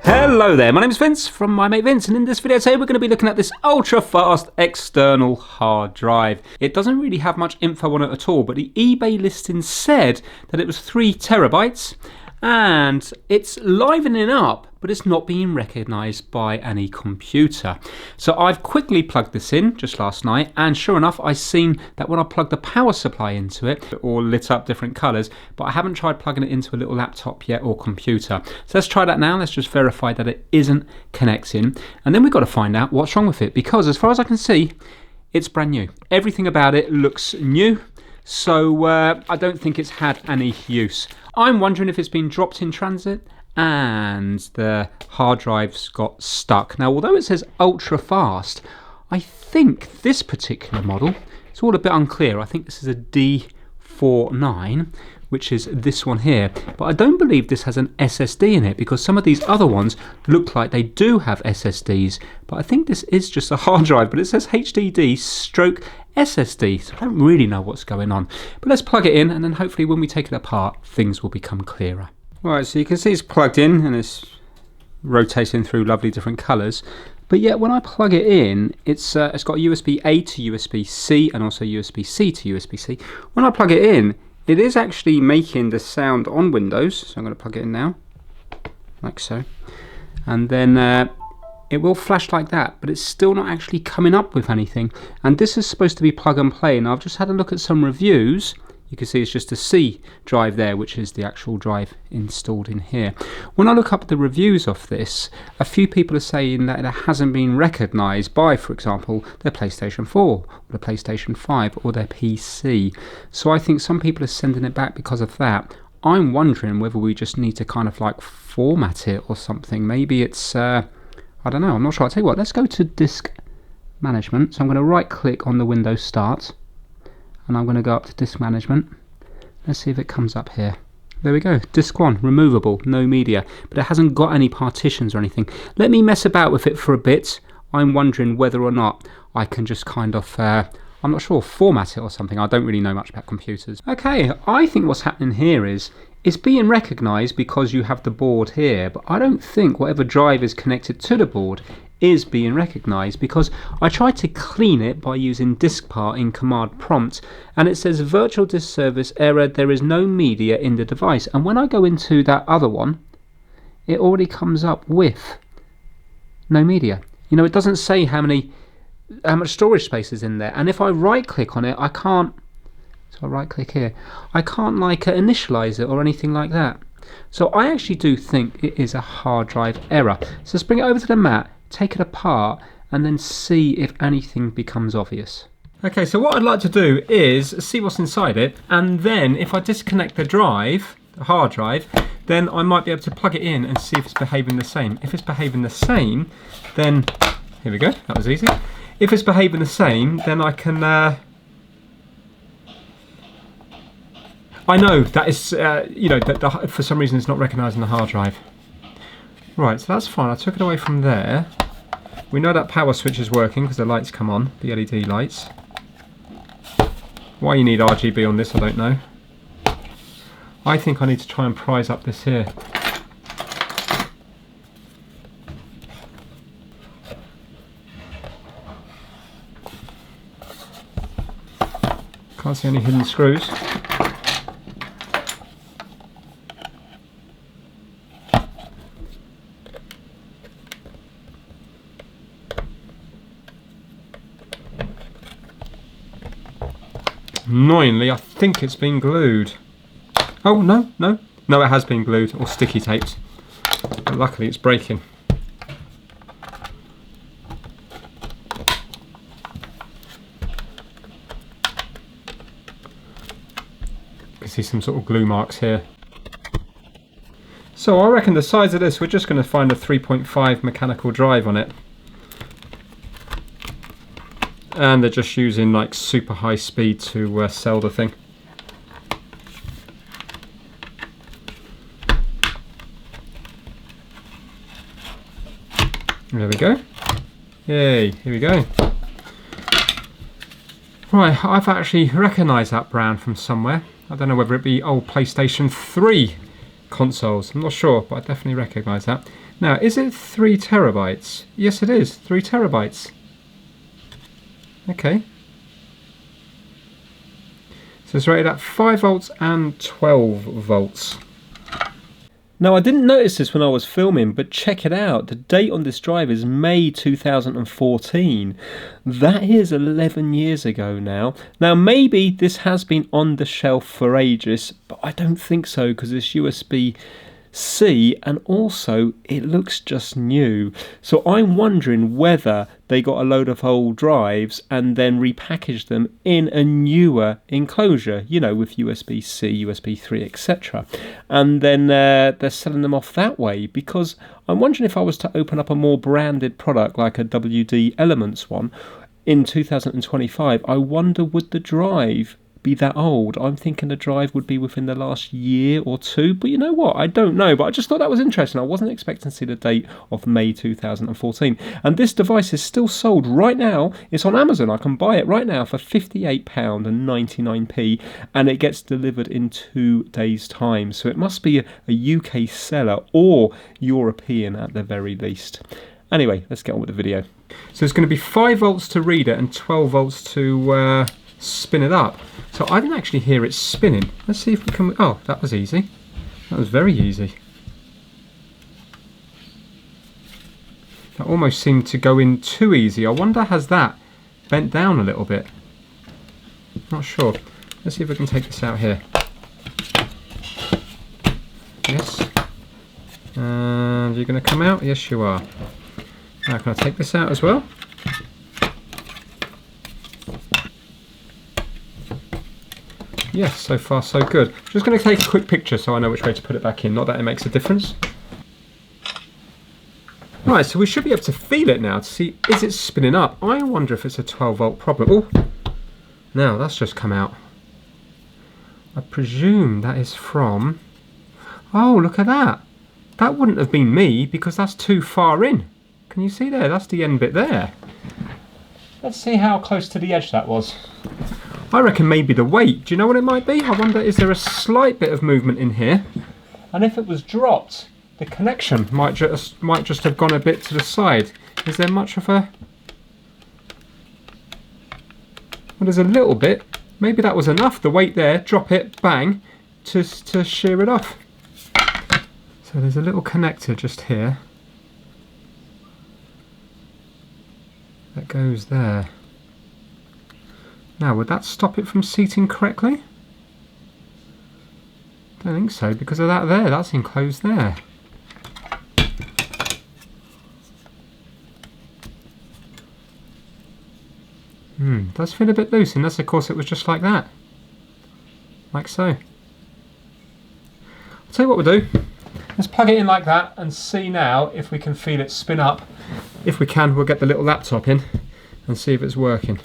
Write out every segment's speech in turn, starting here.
Hello there, my name is Vince from My Mate Vince, and in this video today we're going to be looking at this ultra fast external hard drive. It doesn't really have much info on it at all, but the eBay listing said that it was 3 terabytes and it's livening up, but it's not being recognised by any computer. So I've quickly plugged this in just last night, and sure enough I've seen that when I plug the power supply into it, it all lit up different colours, but I haven't tried plugging it into a little laptop yet or computer. So let's try that now. Let's just verify that it isn't connecting, and then we've got to find out what's wrong with it, because as far as I can see, it's brand new. Everything about it looks new, so I don't think it's had any use. I'm wondering if it's been dropped in transit and the hard drive's got stuck. Now, although it says ultra fast, I think this particular model, it's all a bit unclear. I think this is a D49, which is this one here. But I don't believe this has an SSD in it, because some of these other ones look like they do have SSDs. But I think this is just a hard drive, but it says HDD stroke SSD, so I don't really know what's going on. But let's plug it in, and then hopefully when we take it apart, things will become clearer. Right, so you can see it's plugged in and it's rotating through lovely different colours. But yet when I plug it in, it's got USB-A to USB-C and also USB-C to USB-C. When I plug it in, it is actually making the sound on Windows. So I'm going to plug it in now, like so. And then it will flash like that, but it's still not actually coming up with anything. And this is supposed to be plug and play. Now I've just had a look at some reviews. You can see it's just a C drive there, which is the actual drive installed in here. When I look up the reviews of this, a few people are saying that it hasn't been recognised by, for example, their PlayStation 4, or the PlayStation 5, or their PC. So I think some people are sending it back because of that. I'm wondering whether we just need to kind of like format it or something. Maybe it's, I don't know, I'm not sure. I'll tell you what, let's go to Disk Management. So I'm going to right click on the Windows Start, and I'm going to go up to Disk Management. Let's see if it comes up here. There we go, Disk 1, removable, no media, but it hasn't got any partitions or anything. Let me mess about with it for a bit. I'm wondering whether or not I can just kind of, I'm not sure, format it or something. I don't really know much about computers. Okay, I think what's happening here is it's being recognised because you have the board here, but I don't think whatever drive is connected to the board is being recognised, because I tried to clean it by using diskpart in command prompt, and it says virtual disk service error, there is no media in the device. And when I go into that other one, it already comes up with no media. You know, it doesn't say how much storage space is in there, and if I right click on it, I can't. So I right click here, I can't like initialize it or anything like that. So I actually do think it is a hard drive error. So let's bring it over to the mat, take it apart, and then see if anything becomes obvious. Okay, so what I'd like to do is see what's inside it, and then if I disconnect the drive, the hard drive, then I might be able to plug it in and see if it's behaving the same. If it's behaving the same, then, here we go, that was easy. If it's behaving the same, then I can, I know that is, you know, that for some reason it's not recognising the hard drive. Right, so that's fine. I took it away from there. We know that power switch is working because the lights come on, the LED lights. Why you need RGB on this, I don't know. I think I need to try and prise up this here. Can't see any hidden screws. Annoyingly, I think it's been glued. Oh, no, it has been glued, or sticky taped. But luckily it's breaking. You can see some sort of glue marks here. So I reckon the size of this, we're just going to find a 3.5 mechanical drive on it. And they're just using like super high speed to sell the thing. There we go. Yay, here we go. Right, I've actually recognised that brand from somewhere. I don't know whether it be old PlayStation 3 consoles. I'm not sure, but I definitely recognise that. Now, is it 3 terabytes? Yes, it is. 3 terabytes. Okay. So it's rated at 5 volts and 12 volts. Now, I didn't notice this when I was filming, but check it out. The date on this drive is May 2014. That is 11 years ago now. Now, maybe this has been on the shelf for ages, but I don't think so because it's USB-C and also it looks just new. So I'm wondering whether they got a load of old drives and then repackaged them in a newer enclosure, you know, with USB-C, USB 3, etc. And then they're selling them off that way, because I'm wondering if I was to open up a more branded product like a WD Elements one in 2025, I wonder would the drive be that old. I'm thinking the drive would be within the last year or two, but you know what, I don't know, but I just thought that was interesting. I wasn't expecting to see the date of May 2014, and this device is still sold right now. It's on Amazon. I can buy it right now for £58.99, and it gets delivered in 2 days time, so it must be a UK seller or European at the very least. Anyway, let's get on with the video. So it's going to be 5 volts to read it and 12 volts to spin it up. So I didn't actually hear it spinning. Let's see if we can... Oh, that was easy. That was very easy. That almost seemed to go in too easy. I wonder, has that bent down a little bit? Not sure. Let's see if we can take this out here. Yes. And you're going to come out? Yes, you are. Now, can I take this out as well? Yes, so far so good. I'm just going to take a quick picture so I know which way to put it back in, not that it makes a difference. Right, so we should be able to feel it now to see, is it spinning up? I wonder if it's a 12 volt problem. Oh, now that's just come out. I presume that is from... Oh, look at that. That wouldn't have been me because that's too far in. Can you see there? That's the end bit there. Let's see how close to the edge that was. I reckon maybe the weight. Do you know what it might be? I wonder, is there a slight bit of movement in here? And if it was dropped, the connection might just have gone a bit to the side. Is there much of a... Well, there's a little bit. Maybe that was enough. The weight there, drop it, bang, to shear it off. So there's a little connector just here. That goes there. Now, would that stop it from seating correctly? Don't think so, because of that there. That's enclosed there. Does feel a bit loose, unless of course it was just like that. Like so. I'll tell you what we'll do. Let's plug it in like that and see now if we can feel it spin up. If we can, we'll get the little laptop in and see if it's working.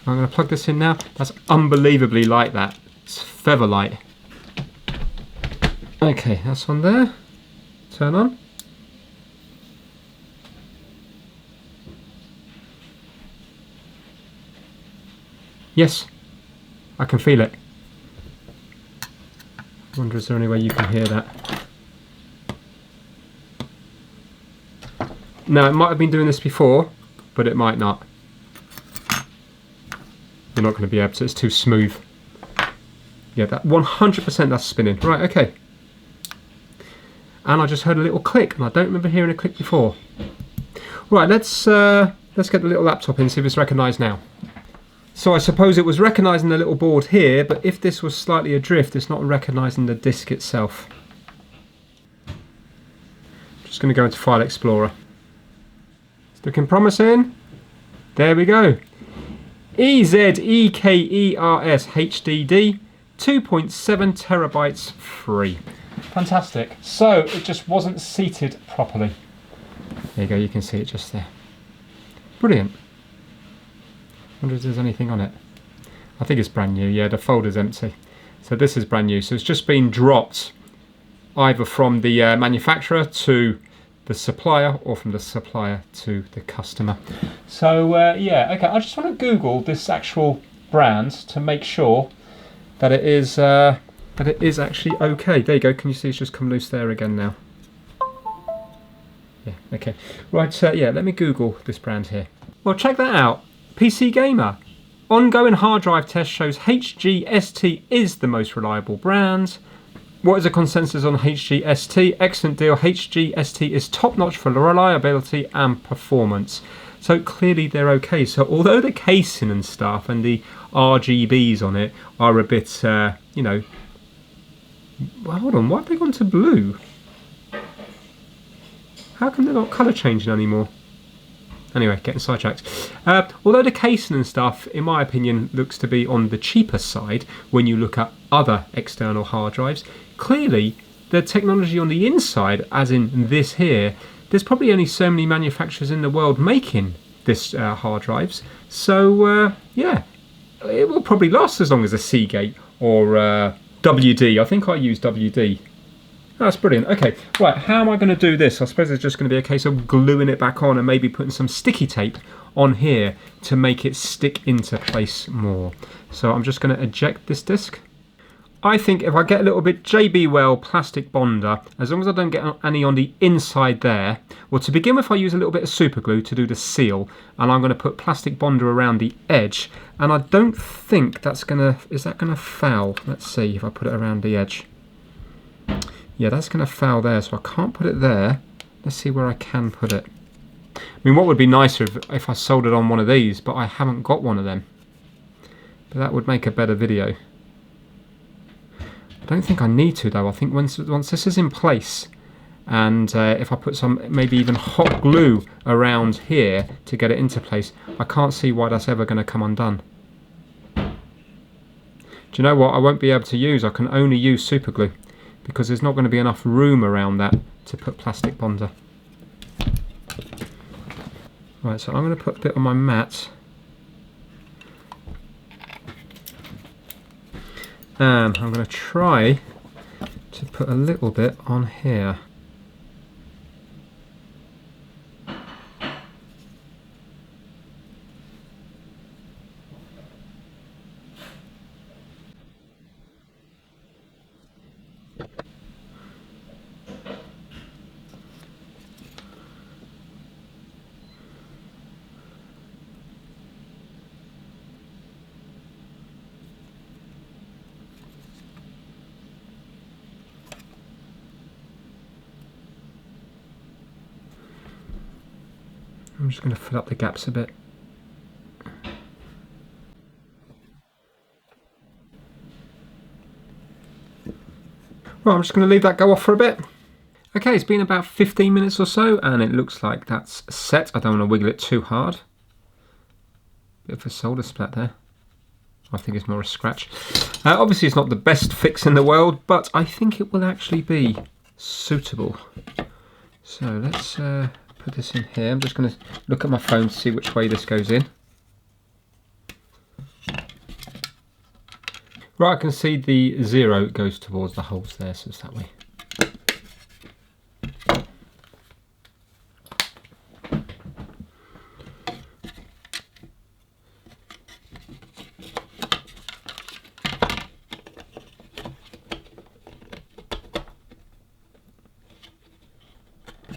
I'm going to plug this in now. That's unbelievably light, that. It's feather light. Okay, that's on there. Turn on. Yes, I can feel it. I wonder, is there any way you can hear that? Now, it might have been doing this before, but it might not. You're not going to be able to, it's too smooth. Yeah, that 100% that's spinning. Right, okay. And I just heard a little click, and I don't remember hearing a click before. Right, let's get the little laptop in, see if it's recognised now. So I suppose it was recognising the little board here, but if this was slightly adrift, it's not recognising the disk itself. Just going to go into File Explorer. It's looking promising. There we go. EZEKERS HDD, 2.7 terabytes free. Fantastic. So it just wasn't seated properly. There you go, you can see it just there. Brilliant. Wonder if there's anything on it. I think it's brand new. Yeah, the folder's empty. So this is brand new. So it's just been dropped either from the manufacturer to the supplier or from the supplier to the customer. So yeah, okay, I just want to Google this actual brand to make sure that it is actually okay. There you go, can you see it's just come loose there again now? Yeah, okay. Right, yeah, let me Google this brand here. Well, check that out. PC Gamer. Ongoing hard drive test shows HGST is the most reliable brand. What is the consensus on HGST? Excellent deal. HGST is top-notch for reliability and performance. So clearly they're okay. So although the casing and stuff and the RGBs on it are a bit, you know... Well, hold on, why have they gone to blue? How come they're not colour changing anymore? Anyway, getting sidetracked. Although the casing and stuff, in my opinion, looks to be on the cheaper side when you look at other external hard drives, clearly the technology on the inside, as in this here, there's probably only so many manufacturers in the world making this hard drives. So yeah, it will probably last as long as a Seagate or WD. I think I use WD. That's brilliant. Okay, right, how am I going to do this? I suppose it's just going to be a case of gluing it back on and maybe putting some sticky tape on here to make it stick into place more. So I'm just going to eject this disc. I think if I get a little bit JB Well plastic bonder, as long as I don't get any on the inside there, well, to begin with I use a little bit of super glue to do the seal, and I'm going to put plastic bonder around the edge, and I don't think that's going to, is that going to foul? Let's see if I put it around the edge. Yeah, that's going to foul there, so I can't put it there. Let's see where I can put it. I mean, what would be nicer if I soldered on one of these, but I haven't got one of them. But that would make a better video. I don't think I need to, though. I think once this is in place, and if I put some maybe even hot glue around here to get it into place, I can't see why that's ever going to come undone. Do you know what I won't be able to use? I can only use super glue, because there's not going to be enough room around that to put plastic bonder. Right, so I'm going to put a bit on my mat. And I'm going to try to put a little bit on here. I'm just going to fill up the gaps a bit. Right, I'm just going to leave that go off for a bit. Okay, it's been about 15 minutes or so, and it looks like that's set. I don't want to wiggle it too hard. Bit of a solder splat there. I think it's more a scratch. Obviously it's not the best fix in the world, but I think it will actually be suitable. So let's put this in here. I'm just going to look at my phone to see which way this goes in. Right, I can see the 0 goes towards the holes there, so it's that way.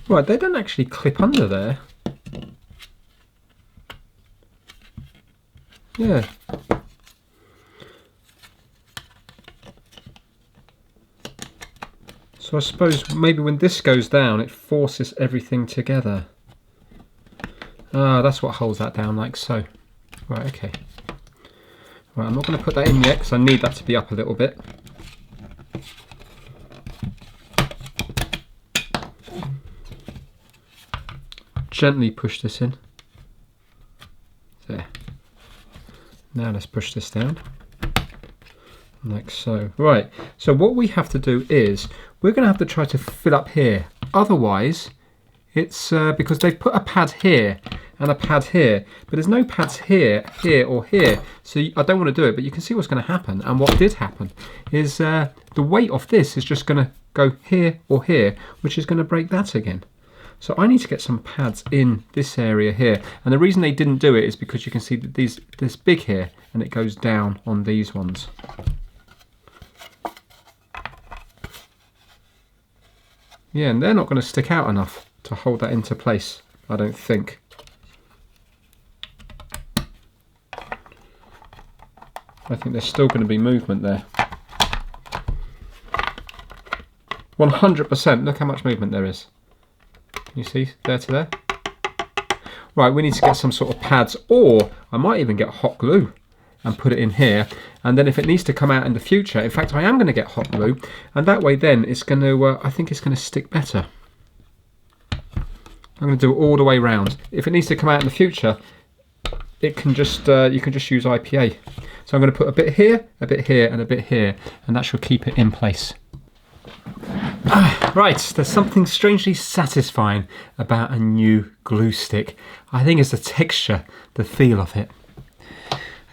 Right, they don't actually clip under there. Yeah. So I suppose maybe when this goes down, it forces everything together. Ah, that's what holds that down, like so. Right, okay. Right, I'm not going to put that in yet because I need that to be up a little bit. Gently push this in. There. Now let's push this down. Like so. Right, so what we have to do is we're going to have to try to fill up here. Otherwise, it's because they've put a pad here and a pad here, but there's no pads here, here or here. So I don't want to do it, but you can see what's going to happen. And what did happen is the weight of this is just going to go here or here, which is going to break that again. So I need to get some pads in this area here. And the reason they didn't do it is because you can see that this big here, and it goes down on these ones. Yeah, and they're not going to stick out enough to hold that into place, I don't think. I think there's still going to be movement there. 100%, look how much movement there is. You see, there to there. Right, we need to get some sort of pads, or I might even get hot glue and put it in here. And then if it needs to come out in the future, in fact, I am going to get hot glue, and that way then it's going to, I think it's going to stick better. I'm going to do it all the way around. If it needs to come out in the future, it can just, you can just use IPA. So I'm going to put a bit here, and a bit here, and that should keep it in place. Right, there's something strangely satisfying about a new glue stick. I think it's the texture, the feel of it.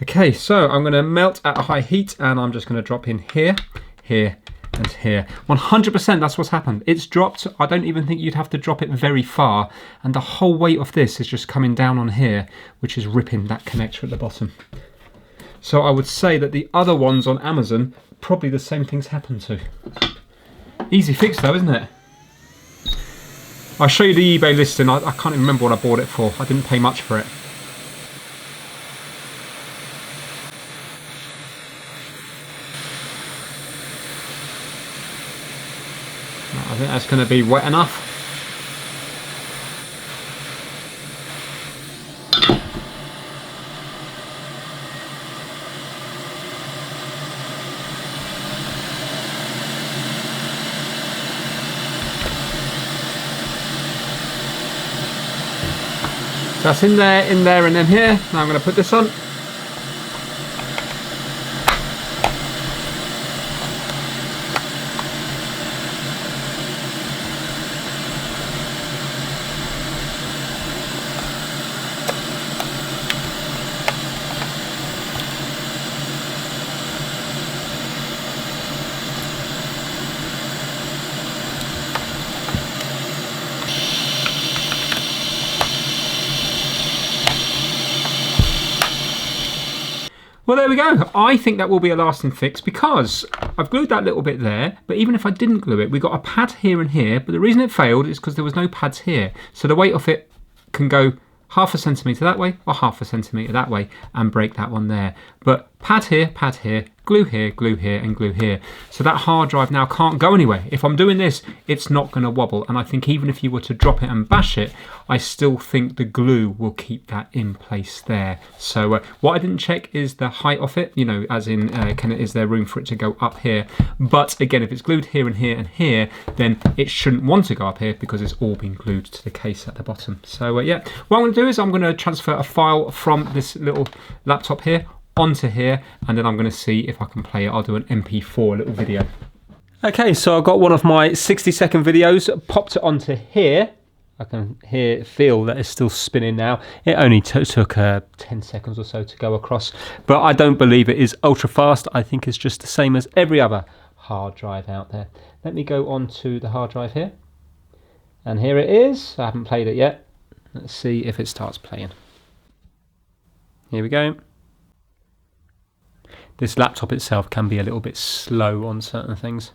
Okay, so I'm going to melt at a high heat, and I'm just going to drop in here, here, and here. 100%, that's what's happened. It's dropped. I don't even think you'd have to drop it very far, and the whole weight of this is just coming down on here, which is ripping that connector at the bottom. So I would say that the other ones on Amazon, probably the same things happen to. Easy fix though, isn't it? I'll show you the eBay listing. I can't even remember what I bought it for. I didn't pay much for it. I think that's going to be wet enough. That's in there, and then here. Now I'm going to put this on. Well, there we go. I think that will be a lasting fix because I've glued that little bit there, but even if I didn't glue it, we got a pad here and here, but the reason it failed is because there was no pads here. So the weight of it can go 1/2 centimetre that way or 1/2 centimetre that way and break that one there. But pad here, glue here, and glue here. So that hard drive now can't go anywhere. If I'm doing this, it's not going to wobble. And I think even if you were to drop it and bash it, I still think the glue will keep that in place there. So what I didn't check is the height of it, you know, as in, is there room for it to go up here? But again, if it's glued here and here and here, then it shouldn't want to go up here because it's all been glued to the case at the bottom. So yeah, what I'm going to do is I'm going to transfer a file from this little laptop here onto here, and then I'm going to see if I can play it. I'll do an MP4 little video. Okay, so I've got one of my 60-second videos, popped it onto here. I can feel that it's still spinning now. It only took 10 seconds or so to go across, but I don't believe it is ultra fast. I think it's just the same as every other hard drive out there. Let me go on to the hard drive here, and here it is. I haven't played it yet. Let's see if it starts playing. Here we go. This laptop itself can be a little bit slow on certain things.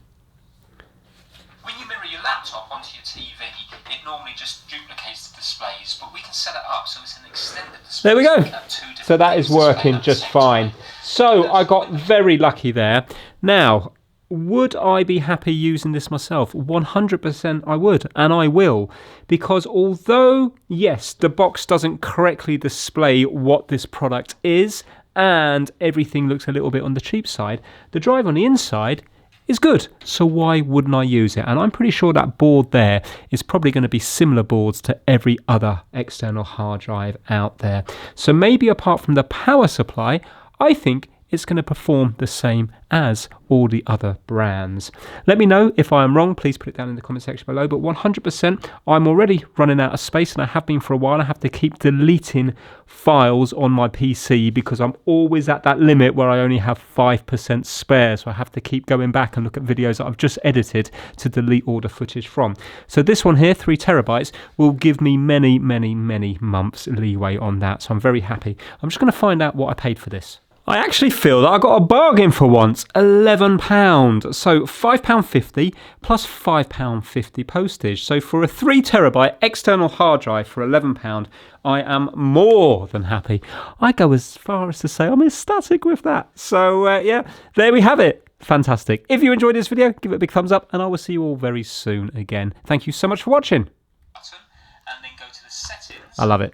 When you mirror your laptop onto your TV, it normally just duplicates the displays, but we can set it up so it's an extended display. There we go. So that is working just fine. So I got very lucky there. Now, would I be happy using this myself? 100% I would, and I will, because although, yes, the box doesn't correctly display what this product is, and everything looks a little bit on the cheap side, the drive on the inside is good. So why wouldn't I use it? And I'm pretty sure that board there is probably going to be similar boards to every other external hard drive out there. So maybe apart from the power supply, I think it's going to perform the same as all the other brands. Let me know if I am wrong. Please put it down in the comment section below. But 100%, I'm already running out of space, and I have been for a while. I have to keep deleting files on my PC because I'm always at that limit where I only have 5% spare. So I have to keep going back and look at videos that I've just edited to delete all the footage from. So this one here, 3 terabytes, will give me many, many, many months leeway on that. So I'm very happy. I'm just going to find out what I paid for this. I actually feel that I got a bargain for once. £11. So £5.50 plus £5.50 postage. So for a 3 terabyte external hard drive for £11, I am more than happy. I go as far as to say I'm ecstatic with that. So yeah, there we have it. Fantastic. If you enjoyed this video, give it a big thumbs up, and I will see you all very soon again. Thank you so much for watching. And then go to the settings. I love it.